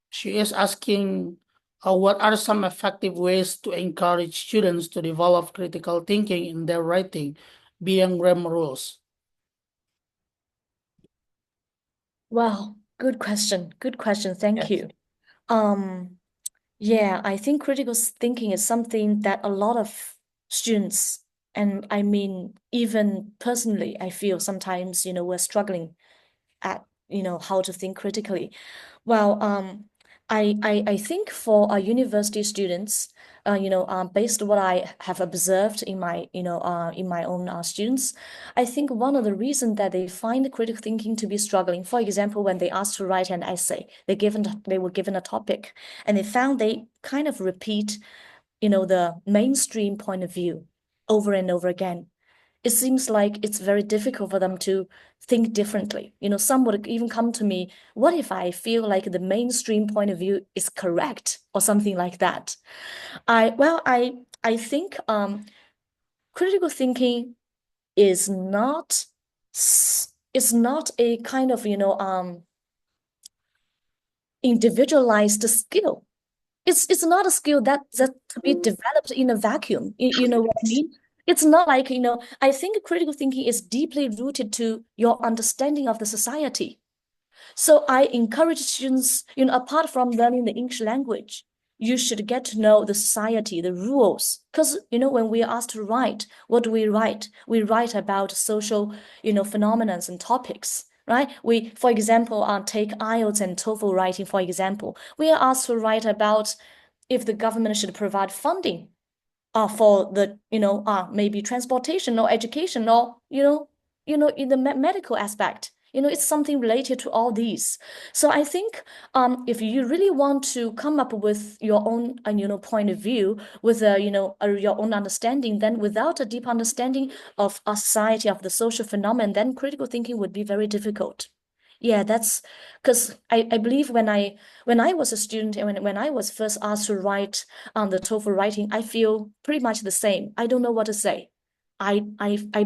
she is asking what are some effective ways to encourage students to develop critical thinking in their writing beyond grammar rules? Wow, good question. Good question. Thank Yes. you. Yeah, I think critical thinking is something that a lot of students, and I mean, even personally, I feel sometimes, we're struggling at, how to think critically. Well, I think for our university students, based on what I have observed in my, in my own students, I think one of the reasons that they find critical thinking to be struggling, for example, when they asked to write an essay, they were given a topic, and they found they kind of repeat, the mainstream point of view over and over again. It seems like it's very difficult for them to think differently. Some would even come to me, what if I feel like the mainstream point of view is correct or something like that? I think critical thinking is not a kind of, individualized skill. It's not a skill that to be developed in a vacuum. You know what I mean? It's not like, I think critical thinking is deeply rooted to your understanding of the society. So I encourage students, apart from learning the English language, you should get to know the society, the rules. Because, when we are asked to write, what do we write? We write about social, phenomena and topics, right? For example, take IELTS and TOEFL writing, for example. We are asked to write about if the government should provide funding for the, maybe transportation or education or, in the medical aspect. It's something related to all these. So I think if you really want to come up with your own, point of view with your own understanding, then without a deep understanding of a society, of the social phenomenon, then critical thinking would be very difficult. Yeah, that's because I believe when I was a student and when I was first asked to write on the TOEFL writing, I feel pretty much the same. I don't know what to say. I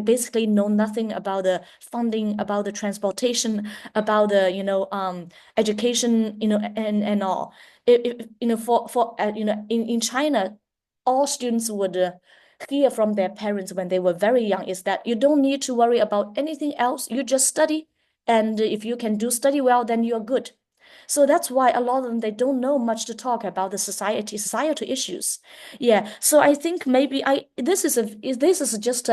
basically know nothing about the funding, about the transportation, about the education, and all. For in China, all students would hear from their parents when they were very young is that you don't need to worry about anything else. You just study, and if you can study well, then you're good. So that's why a lot of them, they don't know much to talk about the societal issues. Yeah. So I think maybe this is just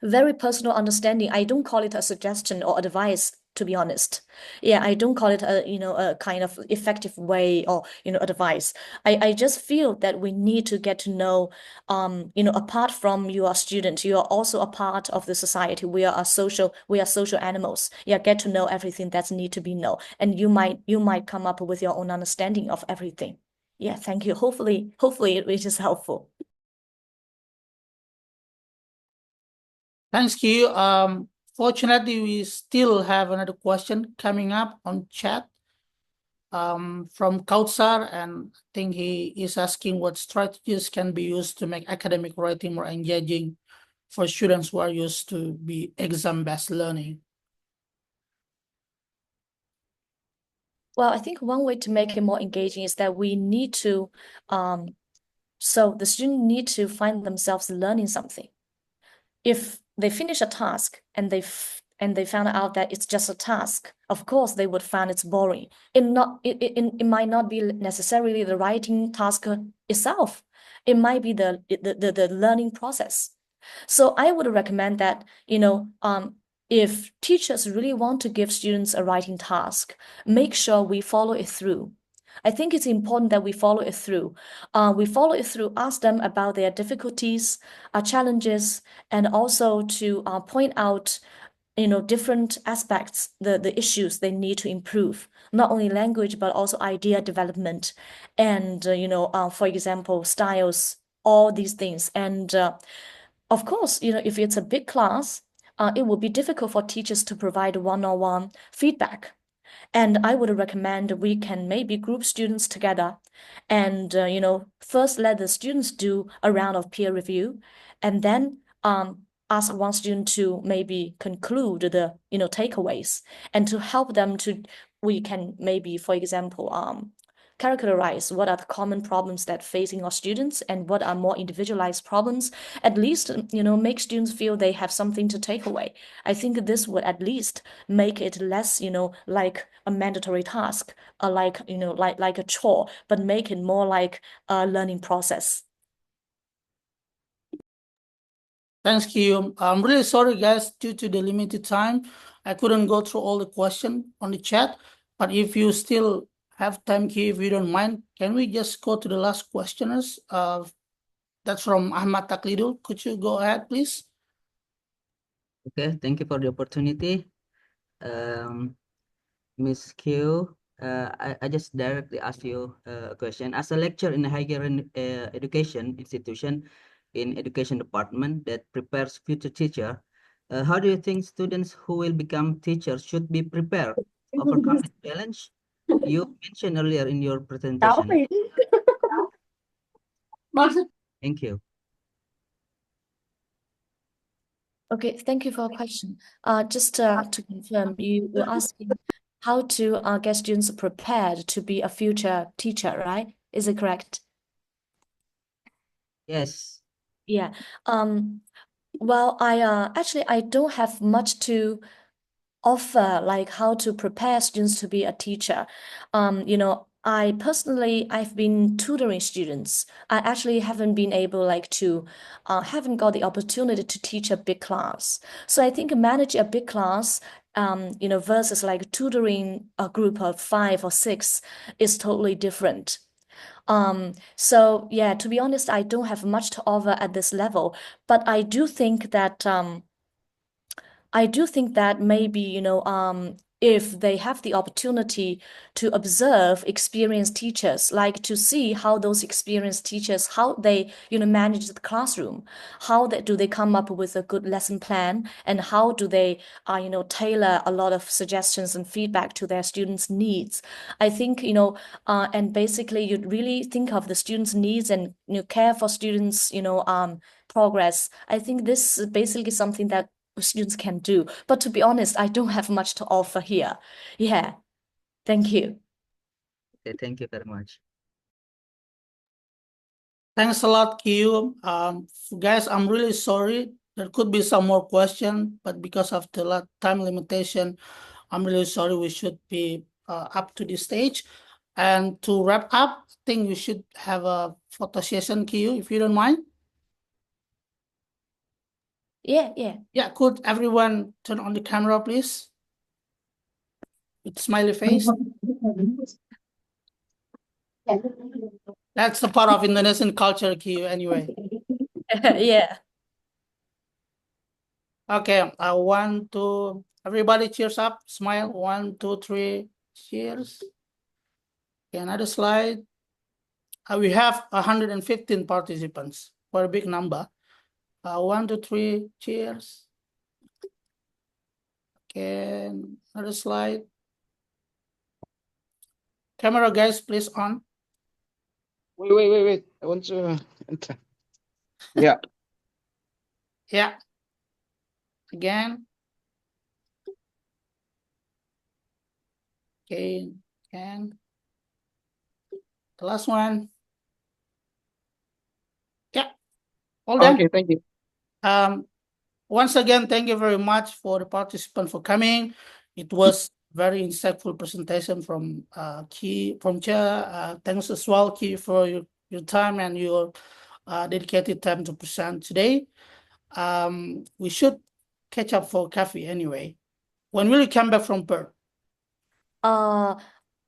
very personal understanding. I don't call it a suggestion or advice, to be honest. Yeah, I don't call it a kind of effective way or advice. I just feel that we need to get to know, apart from you are a student, you are also a part of the society. We are social animals. Yeah, get to know everything that's need to be known, and you might come up with your own understanding of everything. Yeah, thank you. Hopefully it is helpful. Thanks, Q. Fortunately, we still have another question coming up on chat. from Kautsar, and I think he is asking what strategies can be used to make academic writing more engaging for students who are used to be exam-based learning. Well, I think one way to make it more engaging is that we need to, so the student need to find themselves learning something. If they finish a task and they found out that it's just a task, of course they would find it's boring. It might not be necessarily the writing task itself. It might be the learning process. So I would recommend that, if teachers really want to give students a writing task, make sure we follow it through. I think it's important that we follow it through. Ask them about their difficulties, challenges, and also to point out, different aspects, the issues they need to improve, not only language, but also idea development, and, for example, styles, all these things. And of course, if it's a big class, it will be difficult for teachers to provide one-on-one feedback. And I would recommend we can maybe group students together and, first let the students do a round of peer review, and then ask one student to maybe conclude the, takeaways, and to help them we can maybe, for example, characterize what are the common problems that facing our students and what are more individualized problems, at least, make students feel they have something to take away. I think this would at least make it less, like a mandatory task, like, like a chore, but make it more like a learning process. Thanks, Qiyue. I'm really sorry, guys, due to the limited time, I couldn't go through all the questions on the chat. But if you still have time, Qiyue, if you don't mind, can we just go to the last questioners? That's from Ahmad Taklidul. Could you go ahead, please? Okay, thank you for the opportunity. Miss Q, I just directly ask you a question. As a lecturer in a higher education institution in education department that prepares future teacher, how do you think students who will become teachers should be prepared to overcome the challenge you mentioned earlier in your presentation? Thank you. Okay, thank you for a question. Just to confirm, you were asking how to get students prepared to be a future teacher, right? Is it correct? Yes. Yeah. Well, I don't have much to offer, like how to prepare students to be a teacher. I've been tutoring students. I actually haven't been able haven't got the opportunity to teach a big class. So I think manage a big class, versus like tutoring a group of 5 or 6 is totally different. So yeah, to be honest, I don't have much to offer at this level, but I do think that maybe, if they have the opportunity to observe experienced teachers, like to see how those experienced teachers, how they, manage the classroom, do they come up with a good lesson plan, and how do they, tailor a lot of suggestions and feedback to their students' needs. I think, and basically you'd really think of the students' needs and, care for students, progress. I think this is basically something that students can do. But to be honest, I don't have much to offer here. Yeah. Thank you. Okay, thank you very much. Thanks a lot, Qiyue. Guys, I'm really sorry. There could be some more questions, but because of the time limitation, I'm really sorry. We should be up to the stage. And to wrap up, I think we should have a photo session, Qiyue, if you don't mind. Yeah, yeah. Yeah, could everyone turn on the camera, please? With smiley face. That's a part of Indonesian culture, Qiyue, anyway. Yeah. Okay, 1, 2, everybody cheers up, smile, 1, 2, 3, cheers. Okay, another slide. We have 115 participants, quite a big number. 1, 2, 3, cheers. Okay, another slide. Camera guys, please on. Wait. I want to enter. Yeah. Yeah. Again. Okay. And the last one. Yeah. All done. Okay, thank you. Once again, thank you very much for the participant for coming. It was very insightful presentation from Chair. Thanks as well, Ki, for your time and your dedicated time to present today. We should catch up for coffee anyway. When will you come back from Perth?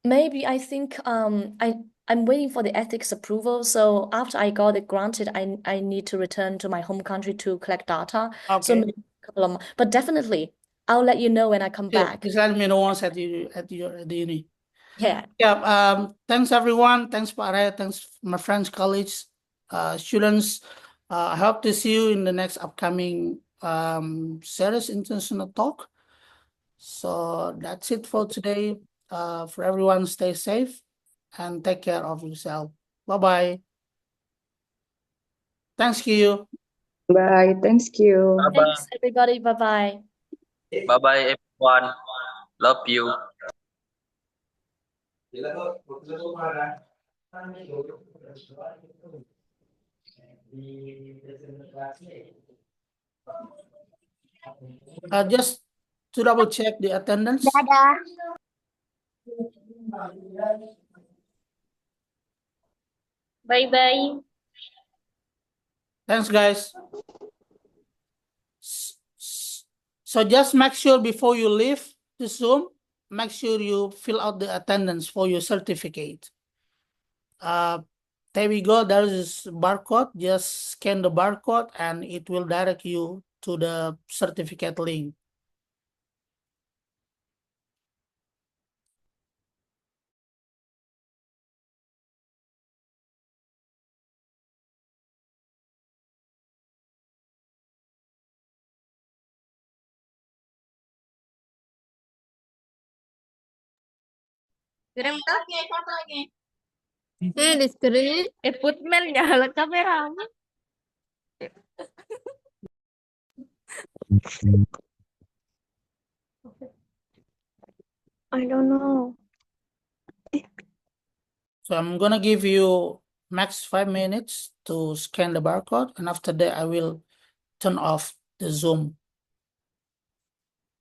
Maybe I think I'm waiting for the ethics approval. So after I got it granted, I need to return to my home country to collect data. So Okay. maybe a couple of months. But definitely, I'll let you know when I come Sure. back. Please let me know once at the uni. Yeah. Yeah. Thanks everyone. Thanks Pare. Thanks my friends, colleagues, students. I hope to see you in the next upcoming series international talk. So that's it for today. For everyone, stay safe and take care of yourself. Bye-bye. Thanks, Kiyu. Bye. Thanks you. Bye Thanks, everybody. Bye-bye. bye bye everyone. Love you. Just to double check the attendance. Dadah. Bye-bye. Thanks, guys. So just make sure before you leave the Zoom, make sure you fill out the attendance for your certificate. There we go. There is barcode. Just scan the barcode and it will direct you to the certificate link. Kirim lagi fotonya. Di screen put mail nyala kameramu. I don't know. So I'm gonna give you max 5 minutes to scan the barcode, and after that I will turn off the Zoom.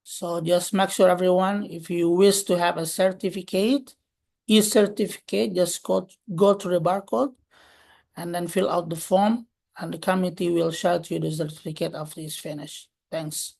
So just make sure everyone, if you wish to have a certificate, e-certificate, just go to the barcode and then fill out the form, and the committee will shout you the certificate after it's finished. Thanks.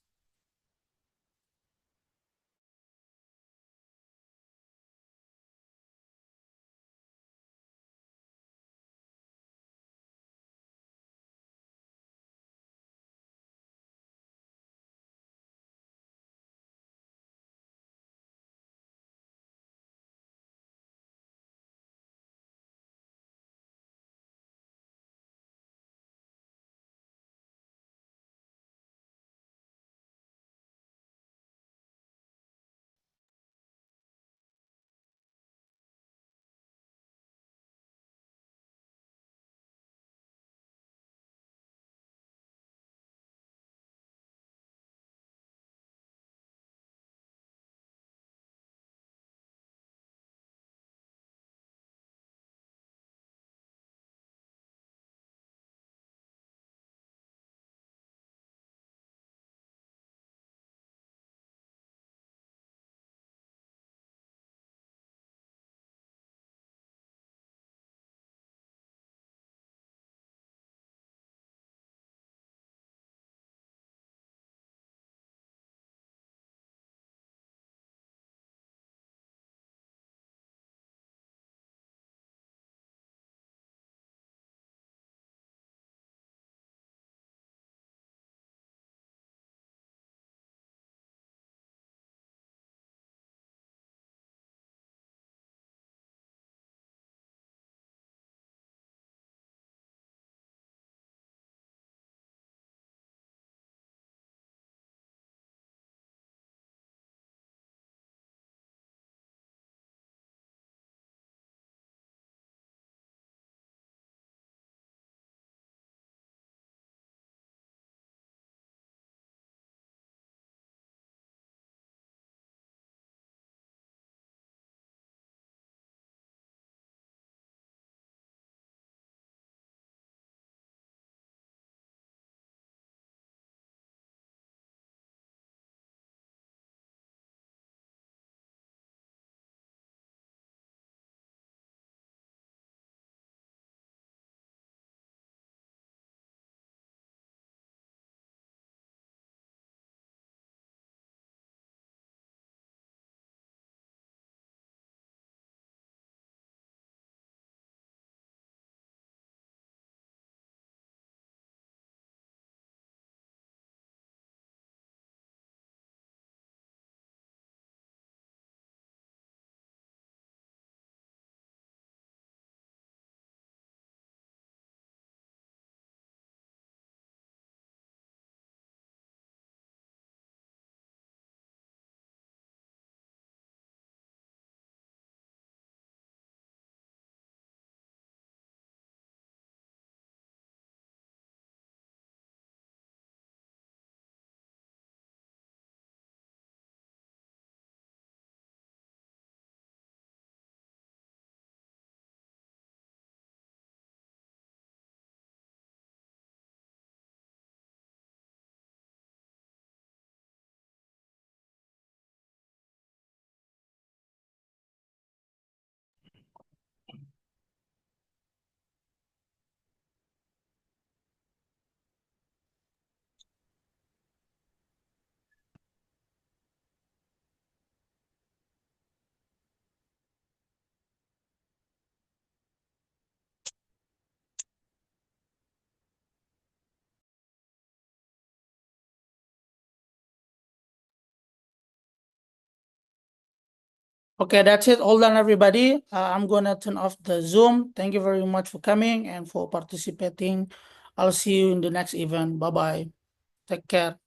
Okay, that's it. All done, everybody. I'm gonna turn off the Zoom. Thank you very much for coming and for participating. I'll see you in the next event. Bye-bye. Take care.